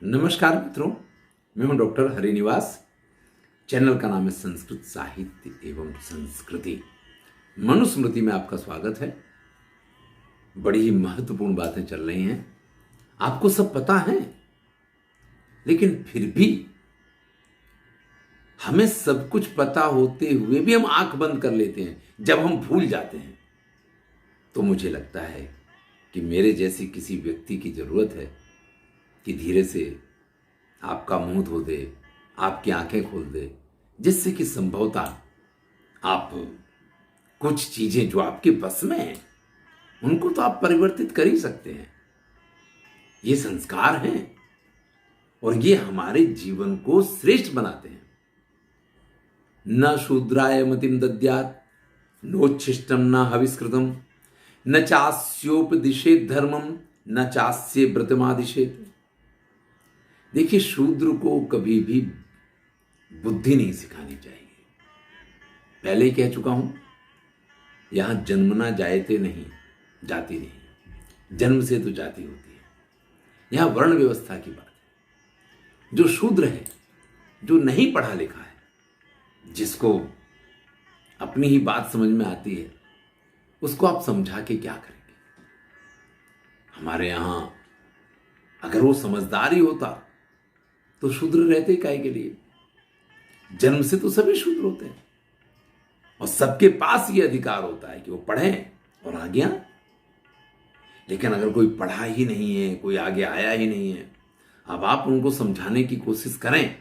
नमस्कार मित्रों, मैं हूं डॉक्टर हरिनिवास। चैनल का नाम है संस्कृत साहित्य एवं संस्कृति। मनुस्मृति में आपका स्वागत है। बड़ी ही महत्वपूर्ण बातें चल रही हैं। आपको सब पता है, लेकिन फिर भी हमें सब कुछ पता होते हुए भी हम आंख बंद कर लेते हैं। जब हम भूल जाते हैं तो मुझे लगता है कि मेरे जैसी किसी व्यक्ति की जरूरत है कि धीरे से आपका मुंह धो दे, आपकी आंखें खोल दे, जिससे कि संभवतः आप कुछ चीजें जो आपके बस में हैं उनको तो आप परिवर्तित कर ही सकते हैं। ये संस्कार हैं और ये हमारे जीवन को श्रेष्ठ बनाते हैं। न शूद्राय मतिम दद्यात् नोच्छिष्टम न हविष्कृतम न चास्योपदिशेत धर्मम न चास्य व्रतमादिशेत। देखिए, शूद्र को कभी भी बुद्धि नहीं सिखानी चाहिए। पहले ही कह चुका हूं, यहां जन्मना जायते नहीं, जाति नहीं, जन्म से तो जाति होती है। यहां वर्ण व्यवस्था की बात है। जो शूद्र है, जो नहीं पढ़ा लिखा है, जिसको अपनी ही बात समझ में आती है, उसको आप समझा के क्या करेंगे? हमारे यहां अगर वो समझदार ही होता तो शूद्र रहते काहे के लिए? जन्म से तो सभी शूद्र होते हैं और सबके पास ये अधिकार होता है कि वो पढ़ें और आगे आएं। लेकिन अगर कोई पढ़ा ही नहीं है, कोई आगे आया ही नहीं है, अब आप उनको समझाने की कोशिश करें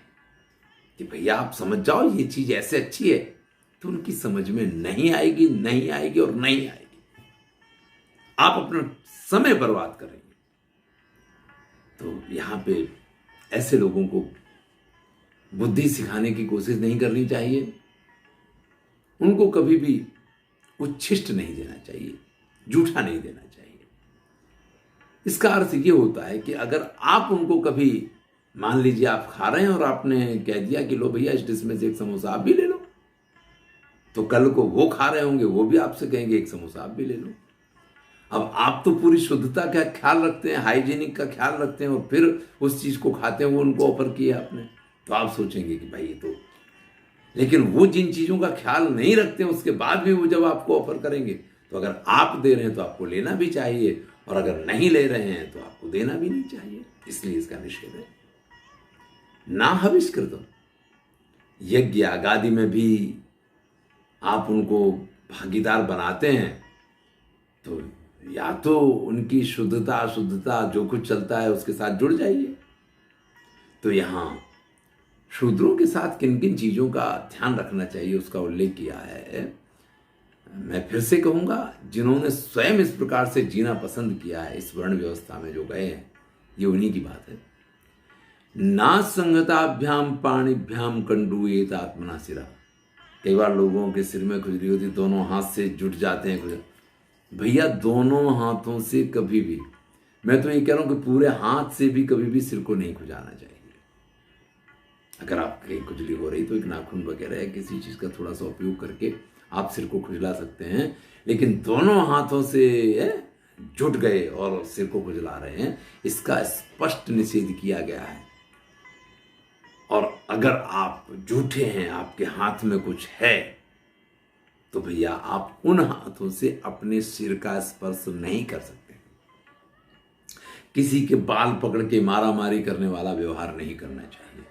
कि भैया आप समझ जाओ, ये चीज ऐसे अच्छी है, तो उनकी समझ में नहीं आएगी, नहीं आएगी और नहीं आएगी। आप अपना समय बर्बाद करेंगे। तो यहां पे ऐसे लोगों को बुद्धि सिखाने की कोशिश नहीं करनी चाहिए। उनको कभी भी उच्छिष्ट नहीं देना चाहिए, जूठा नहीं देना चाहिए। इसका अर्थ ये होता है कि अगर आप उनको कभी, मान लीजिए आप खा रहे हैं और आपने कह दिया कि लो भैया इस डिश में से एक समोसा आप भी ले लो, तो कल को वो खा रहे होंगे, वो भी आपसे कहेंगे एक समोसा आप भी ले लो। अब आप तो पूरी शुद्धता का ख्याल रखते हैं, हाइजीनिक का ख्याल रखते हैं और फिर उस चीज को खाते हैं, वो उनको ऑफर किया आपने, तो आप सोचेंगे कि भाई ये तो, लेकिन वो जिन चीजों का ख्याल नहीं रखते हैं उसके बाद भी वो जब आपको ऑफर करेंगे, तो अगर आप दे रहे हैं तो आपको लेना भी चाहिए, और अगर नहीं ले रहे हैं तो आपको देना भी नहीं चाहिए। इसलिए इसका निषेध है। ना हविष्कृतम, यज्ञ आगादि में भी आप उनको भागीदार बनाते हैं तो या तो उनकी शुद्धता अशुद्धता जो कुछ चलता है उसके साथ जुड़ जाइए। तो यहां शूद्रों के साथ किन किन चीजों का ध्यान रखना चाहिए उसका उल्लेख किया है। मैं फिर से कहूंगा, जिन्होंने स्वयं इस प्रकार से जीना पसंद किया है, इस वर्ण व्यवस्था में जो गए हैं, ये उन्हीं की बात है। ना संगताभ्याम पाणिभ्याम कंडूयेत आत्मना सिरा। कई बार लोगों के सिर में खुजली होती, दोनों हाथ से जुट जाते हैं। भैया दोनों हाथों से कभी भी, मैं तो ये कह रहा हूं कि पूरे हाथ से भी कभी भी सिर को नहीं खुजाना चाहिए। अगर आपकी खुजली हो रही तो एक नाखून वगैरह या किसी चीज का थोड़ा सा उपयोग करके आप सिर को खुजला सकते हैं, लेकिन दोनों हाथों से जुट गए और सिर को खुजला रहे हैं, इसका स्पष्ट निषेध किया गया है। और अगर आप झूठे हैं, आपके हाथ में कुछ है, तो भैया आप उन हाथों से अपने सिर का स्पर्श नहीं कर सकते। किसी के बाल पकड़ के मारामारी करने वाला व्यवहार नहीं करना चाहिए।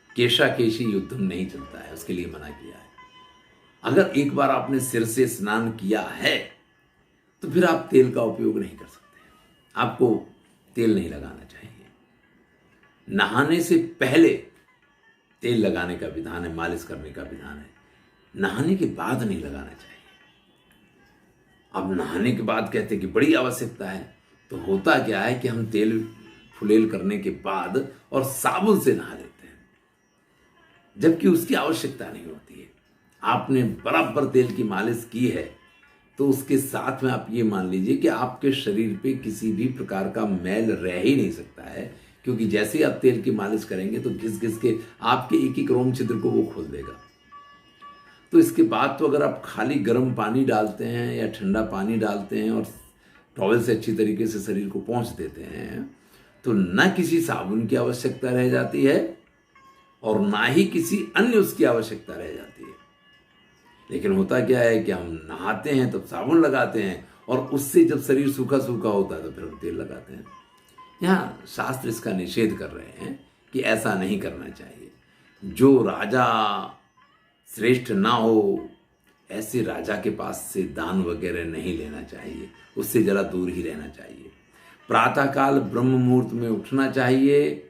केशा केशी युद्धम नहीं चलता है, उसके लिए मना किया है। अगर एक बार आपने सिर से स्नान किया है तो फिर आप तेल का उपयोग नहीं कर सकते। आपको तेल नहीं लगाना चाहिए। नहाने से पहले तेल लगाने का विधान है, मालिश करने का विधान है। नहाने के बाद नहीं लगाना चाहिए। अब नहाने के बाद कहते कि बड़ी आवश्यकता है, तो होता क्या है कि हम तेल फुलेल करने के बाद और साबुन से नहा लेते हैं, जबकि उसकी आवश्यकता नहीं होती है। आपने बराबर तेल की मालिश की है तो उसके साथ में आप ये मान लीजिए कि आपके शरीर पे किसी भी प्रकार का मैल रह ही नहीं सकता है, क्योंकि जैसे ही आप तेल की मालिश करेंगे तो घिस घिस के आपके एक एक रोम छिद्र को वो खोल देगा। तो इसके बाद तो अगर आप खाली गर्म पानी डालते हैं या ठंडा पानी डालते हैं और टॉवल से अच्छी तरीके से शरीर को पोंछ देते हैं, तो न किसी साबुन की आवश्यकता रह जाती है और ना ही किसी अन्य उसकी आवश्यकता रह जाती है। लेकिन होता क्या है कि हम नहाते हैं तब साबुन लगाते हैं और उससे जब शरीर सूखा सूखा होता है तो फिर हम तेल लगाते हैं। यहाँ शास्त्र इसका निषेध कर रहे हैं कि ऐसा नहीं करना चाहिए। जो राजा श्रेष्ठ ना हो ऐसे राजा के पास से दान वगैरह नहीं लेना चाहिए, उससे जरा दूर ही रहना चाहिए। प्रातःकाल ब्रह्म मुहूर्त में उठना चाहिए,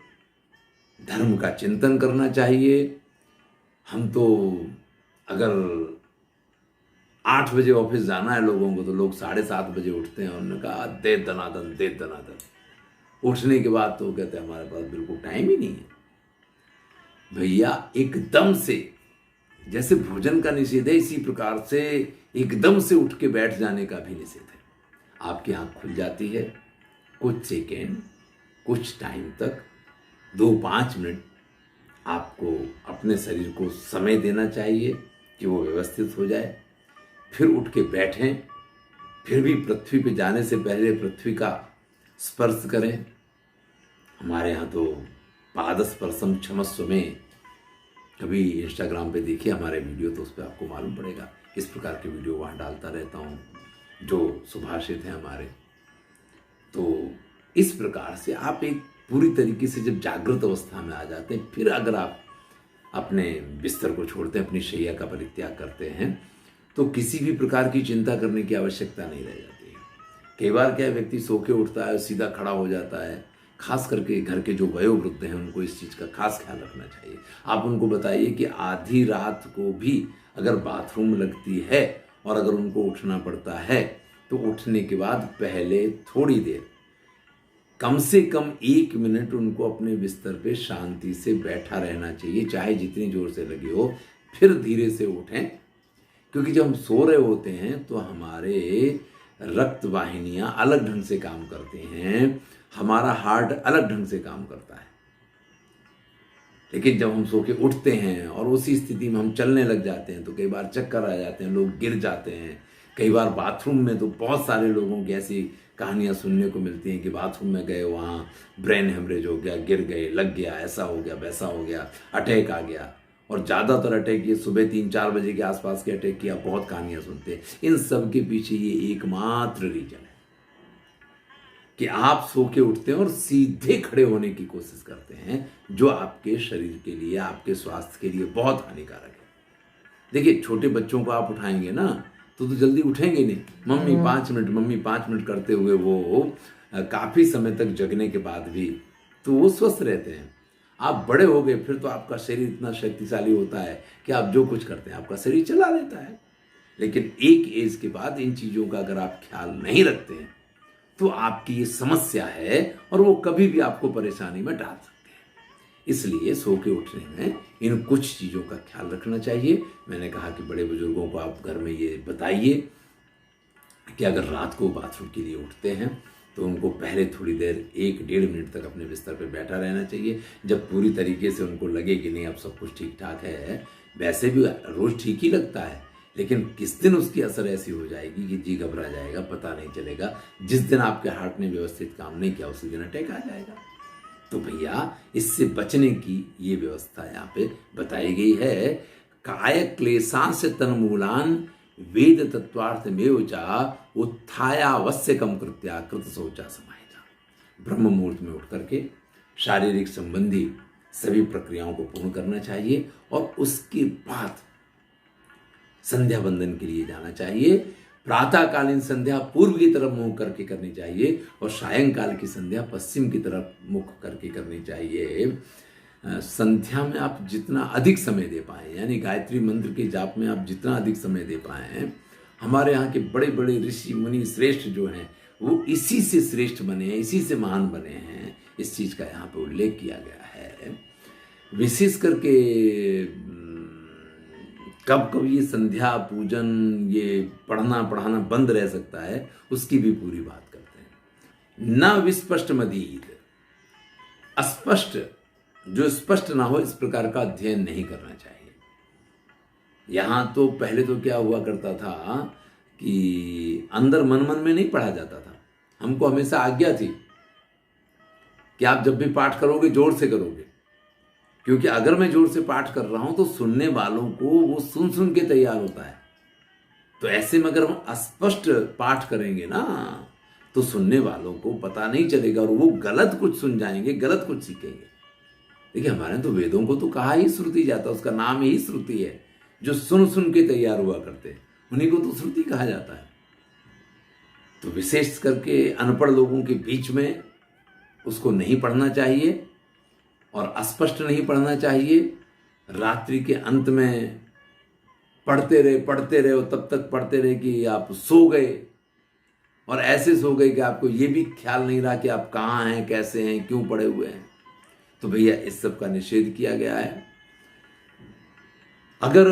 धर्म का चिंतन करना चाहिए। हम तो अगर 8 बजे ऑफिस जाना है लोगों को तो लोग 7:30 बजे उठते हैं। उन्होंने कहा दे दनादन दे दनादन। उठने के बाद तो कहते हैं हमारे पास बिल्कुल टाइम ही नहीं है। भैया एकदम से, जैसे भोजन का निषेध है इसी प्रकार से एकदम से उठ के बैठ जाने का भी निषेध है। आपकी आंख खुल जाती है, कुछ सेकेंड कुछ टाइम तक 2-5 मिनट आपको अपने शरीर को समय देना चाहिए कि वो व्यवस्थित हो जाए। फिर उठ के बैठें, फिर भी पृथ्वी पे जाने से पहले पृथ्वी का स्पर्श करें। हमारे यहाँ तो पादस्पर्शम क्षमस्व में कभी इंस्टाग्राम पे देखिए हमारे वीडियो, तो उस पर आपको मालूम पड़ेगा। इस प्रकार के वीडियो वहाँ डालता रहता हूँ जो सुभाषित हैं हमारे। तो इस प्रकार से आप एक पूरी तरीके से जब जागृत अवस्था में आ जाते हैं, फिर अगर आप अपने बिस्तर को छोड़ते हैं, अपनी शैया का परित्याग करते हैं, तो किसी भी प्रकार की चिंता करने की आवश्यकता नहीं रह जाती है। कई बार क्या व्यक्ति सो के उठता है, सीधा खड़ा हो जाता है। खास करके घर के जो वयोवृद्ध हैं उनको इस चीज़ का खास ख्याल रखना चाहिए। आप उनको बताइए कि आधी रात को भी अगर बाथरूम लगती है और अगर उनको उठना पड़ता है तो उठने के बाद पहले थोड़ी देर, कम से कम 1 मिनट उनको अपने बिस्तर पे शांति से बैठा रहना चाहिए, चाहे जितनी जोर से लगी हो। फिर धीरे से उठें, क्योंकि जब हम सो रहे होते हैं तो हमारे रक्त वाहिनियां अलग ढंग से काम करती हैं, हमारा हार्ट अलग ढंग से काम करता है। लेकिन जब हम सो के उठते हैं और उसी स्थिति में हम चलने लग जाते हैं तो कई बार चक्कर आ जाते हैं, लोग गिर जाते हैं। कई बार बाथरूम में तो बहुत सारे लोगों की ऐसी कहानियां सुनने को मिलती हैं कि बाथरूम में गए, वहाँ ब्रेन हेमरेज हो गया, गिर गए, लग गया, ऐसा हो गया, वैसा हो गया, अटैक आ गया। और ज़्यादातर अटैक ये सुबह 3-4 बजे के आसपास के अटैक की आप बहुत कहानियां सुनते हैं। इन सब के पीछे ये एकमात्र रीजन है कि आप सो के उठते हैं और सीधे खड़े होने की कोशिश करते हैं, जो आपके शरीर के लिए, आपके स्वास्थ्य के लिए बहुत हानिकारक है। देखिए, छोटे बच्चों को आप उठाएंगे ना तो जल्दी उठेंगे नहीं। मम्मी 5 मिनट, मम्मी 5 मिनट करते हुए वो काफ़ी समय तक जगने के बाद भी तो वो स्वस्थ रहते हैं। आप बड़े हो गए फिर तो आपका शरीर इतना शक्तिशाली होता है कि आप जो कुछ करते हैं आपका शरीर चला लेता है। लेकिन एक एज के बाद इन चीज़ों का अगर आप ख्याल नहीं रखते हैं तो आपकी ये समस्या है और वो कभी भी आपको परेशानी में डाल सकते हैं। इसलिए सो के उठने में इन कुछ चीज़ों का ख्याल रखना चाहिए। मैंने कहा कि बड़े बुजुर्गों को आप घर में ये बताइए कि अगर रात को बाथरूम के लिए उठते हैं तो उनको पहले थोड़ी देर 1-1.5 मिनट तक अपने बिस्तर पर बैठा रहना चाहिए। जब पूरी तरीके से उनको लगे कि नहीं अब सब कुछ ठीक ठाक है, वैसे भी रोज़ ठीक ही लगता है, लेकिन किस दिन उसकी असर ऐसी हो जाएगी कि जी घबरा जाएगा, पता नहीं चलेगा। जिस दिन आपके हार्ट ने व्यवस्थित काम नहीं किया उसी दिन अटैक आ जाएगा। तो भैया इससे बचने की ये व्यवस्था यहाँ पे बताई गई है। काय क्लेशांश तन्मूलान वेद तत्वार्थ में उत्थायावश्यकम कृत्या कृत शौचा समाहिता। ब्रह्म मुहूर्त में उठ करके शारीरिक संबंधी सभी प्रक्रियाओं को पूर्ण करना चाहिए और उसके बाद संध्या बंदन के लिए जाना चाहिए। प्रातःकालीन संध्या पूर्व की तरफ मुख करके करनी चाहिए और सायंकाल की संध्या पश्चिम की तरफ मुख करके करनी चाहिए। संध्या में आप जितना अधिक समय दे पाएं, यानी गायत्री मंत्र के जाप में आप जितना अधिक समय दे पाएं, हमारे यहाँ के बड़े बड़े ऋषि मुनि श्रेष्ठ जो हैं वो इसी से श्रेष्ठ बने हैं, इसी से महान बने हैं। इस चीज़ का यहाँ पे उल्लेख किया गया है। विशेष करके कब कब ये संध्या पूजन, ये पढ़ना पढ़ाना बंद रह सकता है, उसकी भी पूरी बात करते हैं। न विस्पष्ट मदीर, अस्पष्ट, जो स्पष्ट ना हो इस प्रकार का अध्ययन नहीं करना चाहिए। यहां तो पहले तो क्या हुआ करता था कि अंदर मन मन में नहीं पढ़ा जाता था, हमको हमेशा आज्ञा थी कि आप जब भी पाठ करोगे जोर से करोगे, क्योंकि अगर मैं जोर से पाठ कर रहा हूं तो सुनने वालों को वो सुन सुन के तैयार होता है। तो ऐसे में अगर हम अस्पष्ट पाठ करेंगे ना तो सुनने वालों को पता नहीं चलेगा और वो गलत कुछ सुन जाएंगे, गलत कुछ सीखेंगे। देखिए हमारे तो वेदों को तो कहा ही श्रुति जाता है, उसका नाम ही श्रुति है। जो सुन सुन के तैयार हुआ करते हैं उन्हीं को तो श्रुति कहा जाता है। तो विशेष करके अनपढ़ लोगों के बीच में उसको नहीं पढ़ना चाहिए और अस्पष्ट नहीं पढ़ना चाहिए। रात्रि के अंत में पढ़ते रहे और तब तक पढ़ते रहे कि आप सो गए, और ऐसे सो गए कि आपको ये भी ख्याल नहीं रहा कि आप कहाँ हैं, कैसे हैं, क्यों पड़े हुए हैं। तो भैया इस सब का निषेध किया गया है। अगर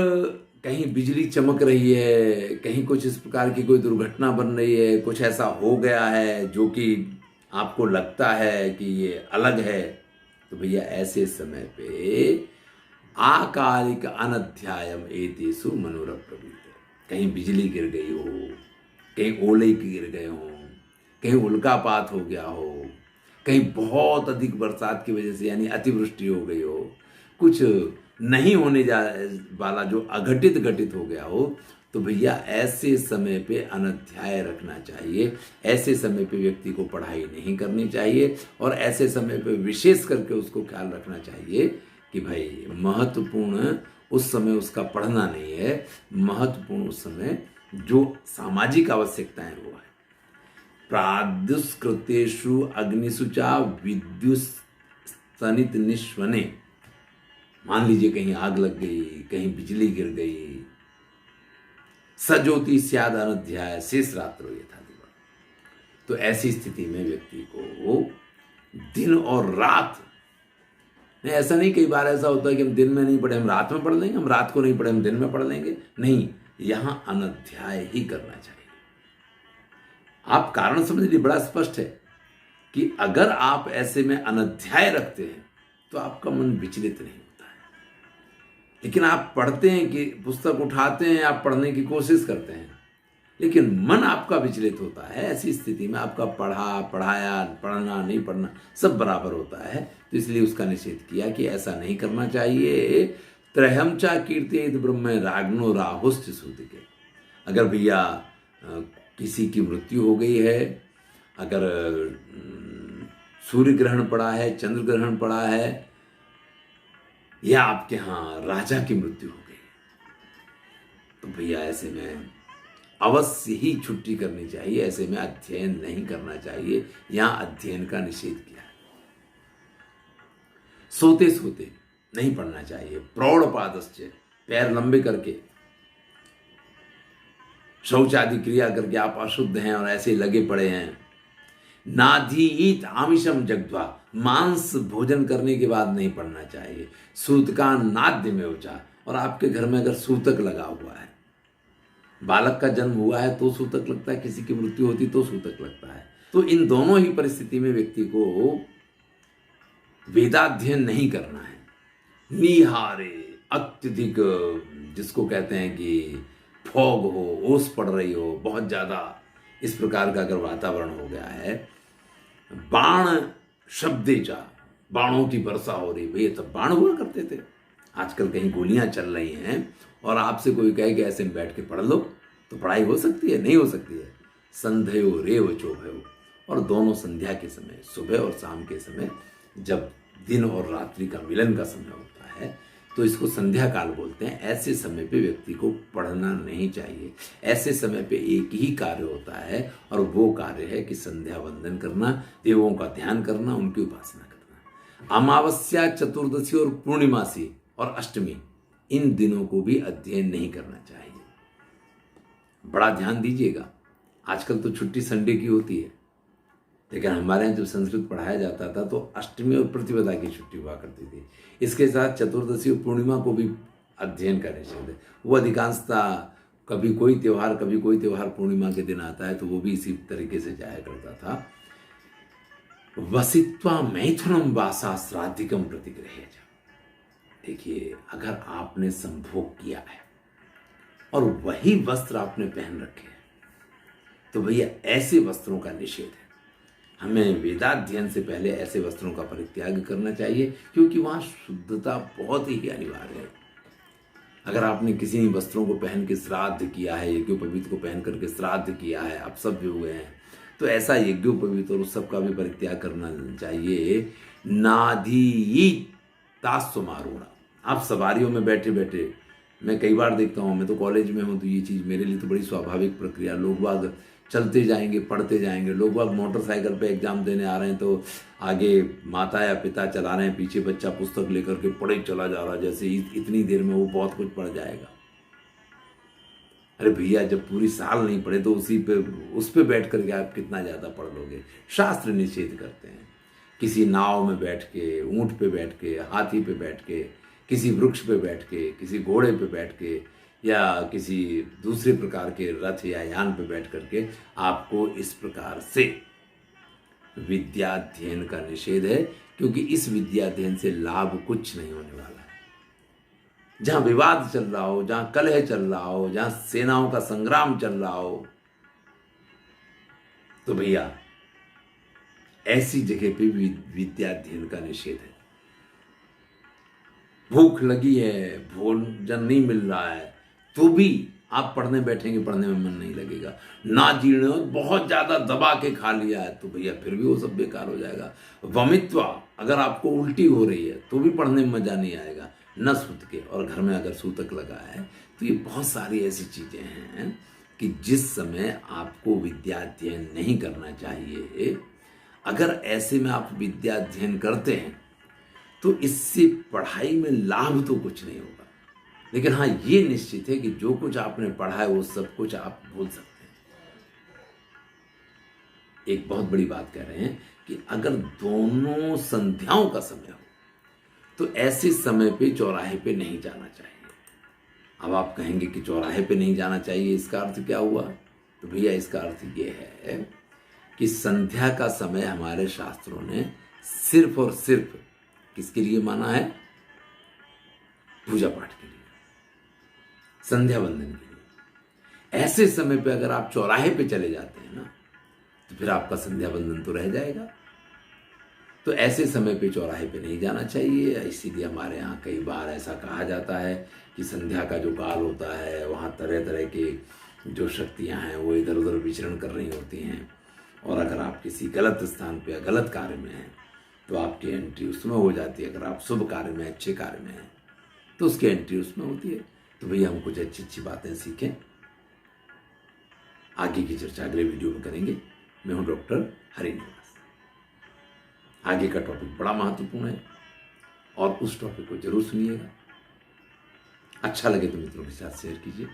कहीं बिजली चमक रही है, कहीं कुछ इस प्रकार की कोई दुर्घटना बन रही है, कुछ ऐसा हो गया है जो कि आपको लगता है कि ये अलग है, तो भैया ऐसे समय पे आकालिक अनध्यायम एतेषु मनोरथ प्रवृत्ति। कहीं बिजली गिर गई हो, कहीं ओले गिर गए हो, कहीं उल्कापात हो गया हो, कहीं बहुत अधिक बरसात की वजह से यानी अतिवृष्टि हो गई हो, कुछ नहीं होने जा वाला जो अघटित घटित हो गया हो, तो भैया ऐसे समय पे अनध्याय रखना चाहिए। ऐसे समय पे व्यक्ति को पढ़ाई नहीं करनी चाहिए और ऐसे समय पे विशेष करके उसको ख्याल रखना चाहिए कि भाई महत्वपूर्ण उस समय उसका पढ़ना नहीं है, महत्वपूर्ण उस समय जो सामाजिक आवश्यकताएं वो है। प्रादुष्कृतेषु अग्निशुचा विद्युस्तनित निश्वने। मान लीजिए कहीं आग लग गई, कहीं बिजली गिर गई, सज्योति स्याद अनध्याय शेष रात्रो यथा दिवा। तो ऐसी स्थिति में व्यक्ति को दिन और रात नहीं, ऐसा नहीं, कई बार ऐसा होता है कि हम दिन में नहीं पढ़े हम रात में पढ़ लेंगे, हम रात को नहीं पढ़े हम दिन में पढ़ लेंगे। नहीं, यहां अनध्याय ही करना चाहिए। आप कारण समझ लीजिए, बड़ा स्पष्ट है कि अगर आप ऐसे में अनध्याय रखते हैं तो आपका मन विचलित नहीं होता है। लेकिन आप पढ़ते हैं कि पुस्तक उठाते हैं, आप पढ़ने की कोशिश करते हैं, लेकिन मन आपका विचलित होता है। ऐसी स्थिति में आपका पढ़ाया, पढ़ना नहीं पढ़ना सब बराबर होता है। तो इसलिए उसका निषेध किया कि ऐसा नहीं करना चाहिए। त्रयमचा कीर्तियेत ब्रह्म राग्नो राहुश्च सूतिके। अगर भैया किसी की मृत्यु हो गई है, अगर सूर्य ग्रहण पड़ा है, चंद्र ग्रहण पड़ा है, या आपके यहाँ राजा की मृत्यु हो गई, तो भैया ऐसे में अवश्य ही छुट्टी करनी चाहिए। ऐसे में अध्ययन नहीं करना चाहिए। यहां अध्ययन का निषेध किया है। सोते सोते नहीं पढ़ना चाहिए। प्रौढ़पादस्य, पैर लंबे करके, शौच आदि क्रिया करके आप अशुद्ध हैं और ऐसे लगे पड़े हैं। नाधीत आमिषम जग्ध्वा, मांस भोजन करने के बाद नहीं पढ़ना चाहिए। सूतकान नाद्य में उचा, और आपके घर में अगर सूतक लगा हुआ है, बालक का जन्म हुआ है तो सूतक लगता है, किसी की मृत्यु होती तो सूतक लगता है। तो इन दोनों ही परिस्थिति में व्यक्ति को वेदाध्ययन नहीं करना है। निहारे, अत्यधिक जिसको कहते हैं कि फॉग हो, ओस पड़ रही हो बहुत ज्यादा, इस प्रकार का अगर वातावरण हो गया है, बाण शब्देचा, बाणों की वर्षा हो रही, भैया तब बाण हुआ करते थे। आजकल कहीं गोलियां चल रही हैं और आपसे कोई कहे कि ऐसे में बैठ के पढ़ लो, तो पढ़ाई हो सकती है? नहीं हो सकती है। संध्यो रेव चोभयो, और दोनों संध्या के समय, सुबह और शाम के समय, जब दिन और रात्रि का मिलन का समय होता है, तो इसको संध्या काल बोलते हैं। ऐसे समय पे व्यक्ति को पढ़ना नहीं चाहिए। ऐसे समय पे एक ही कार्य होता है और वो कार्य है कि संध्या वंदन करना, देवों का ध्यान करना, उनकी उपासना करना। अमावस्या, चतुर्दशी और पूर्णिमासी और अष्टमी, इन दिनों को भी अध्ययन नहीं करना चाहिए। बड़ा ध्यान दीजिएगा। आजकल तो छुट्टी संडे की होती है, लेकिन हमारे यहाँ जब संस्कृत पढ़ाया जाता था तो अष्टमी और प्रतिपदा की छुट्टी हुआ करती थी। इसके साथ चतुर्दशी और पूर्णिमा को भी अध्ययन का निषेध है। वो अधिकांशतः कभी कोई त्यौहार पूर्णिमा के दिन आता है तो वो भी इसी तरीके से जाया करता था। वसित्वा मैथुनम वासा श्राद्धिकम प्रतिग्रह। देखिए, अगर आपने संभोग किया है और वही वस्त्र आपने पहन रखे हैं, तो भैया ऐसे वस्त्रों का निषेध है। हमें वेदाध्ययन से पहले ऐसे वस्त्रों का परित्याग करना चाहिए, क्योंकि वहाँ शुद्धता बहुत ही अनिवार्य है। अगर आपने किसी वस्त्रों को पहन के श्राद्ध किया है, यज्ञोपवीत को पहन करके श्राद्ध किया है, अपसभ्य हुए हैं, तो ऐसा यज्ञोपवीत और उस सब का भी परित्याग करना चाहिए। नाधी तास्वमारूढ़ा, आप सवारियों में बैठे बैठे, मैं कई बार देखता हूँ, मैं तो कॉलेज में हूँ तो ये चीज़ मेरे लिए तो बड़ी स्वाभाविक प्रक्रिया, लोग बाग चलते जाएंगे, पढ़ते जाएंगे, लोग बाग मोटरसाइकिल पे एग्जाम देने आ रहे हैं तो आगे माता या पिता चला रहे हैं, पीछे बच्चा पुस्तक लेकर के पढ़े चला जा रहा है, जैसे इतनी देर में वो बहुत कुछ पढ़ जाएगा। अरे भैया, जब पूरी साल नहीं पढ़े तो उस पे बैठ करके आप कितना ज़्यादा पढ़ लोगे। शास्त्र निषेध करते हैं, किसी नाव में बैठ के, ऊँट पे बैठ के, हाथी पे बैठ के, किसी वृक्ष पे बैठ के, किसी घोड़े पे बैठ के, या किसी दूसरे प्रकार के रथ या यान पे बैठ करके आपको इस प्रकार से विद्याध्ययन का निषेध है, क्योंकि इस विद्याध्ययन से लाभ कुछ नहीं होने वाला है। जहां विवाद चल रहा हो, जहां कलह चल रहा हो, जहां सेनाओं का संग्राम चल रहा हो, तो भैया ऐसी जगह पे विद्याध्ययन का निषेध है। भूख लगी है, भोजन नहीं मिल रहा है, तो भी आप पढ़ने बैठेंगे, पढ़ने में मन नहीं लगेगा। ना जीर्ण, बहुत ज्यादा दबा के खा लिया है तो भैया फिर भी वो सब बेकार हो जाएगा। वमित्वा, अगर आपको उल्टी हो रही है तो भी पढ़ने में मजा नहीं आएगा। न सूत के, और घर में अगर सूतक लगा है, तो ये बहुत सारी ऐसी चीजें हैं कि जिस समय आपको विद्याध्ययन नहीं करना चाहिए। अगर ऐसे में आप विद्याध्ययन करते हैं तो इससे पढ़ाई में लाभ तो कुछ नहीं होगा, लेकिन हाँ ये निश्चित है कि जो कुछ आपने पढ़ा है वो सब कुछ आप भूल सकते हैं। एक बहुत बड़ी बात कह रहे हैं कि अगर दोनों संध्याओं का समय हो तो ऐसे समय पे चौराहे पे नहीं जाना चाहिए। अब आप कहेंगे कि चौराहे पे नहीं जाना चाहिए, इसका अर्थ क्या हुआ? तो भैया इसका अर्थ ये है कि संध्या का समय हमारे शास्त्रों ने सिर्फ और सिर्फ किसके लिए माना है? पूजा पाठ के लिए, संध्या वंदन के लिए। ऐसे समय पे अगर आप चौराहे पे चले जाते हैं ना, तो फिर आपका संध्या वंदन तो रह जाएगा। तो ऐसे समय पे चौराहे पे नहीं जाना चाहिए। इसीलिए हमारे यहाँ कई बार ऐसा कहा जाता है कि संध्या का जो काल होता है, वहाँ तरह तरह के जो शक्तियाँ हैं वो इधर उधर विचरण कर रही होती हैं, और अगर आप किसी गलत स्थान पे या गलत कार्य में हैं तो आपकी एंट्री उसमें हो जाती है। अगर आप शुभ कार्य में, अच्छे कार्य में हैं तो उसकी एंट्री उसमें होती है। तो भैया हम कुछ अच्छी अच्छी बातें सीखें। आगे की चर्चा अगले वीडियो में करेंगे। मैं हूं डॉक्टर हरिनिवास। आगे का टॉपिक बड़ा महत्वपूर्ण है और उस टॉपिक को जरूर सुनिएगा। अच्छा लगे तो मित्रों के साथ शेयर कीजिए।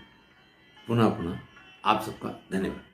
पुनः आप सबका धन्यवाद।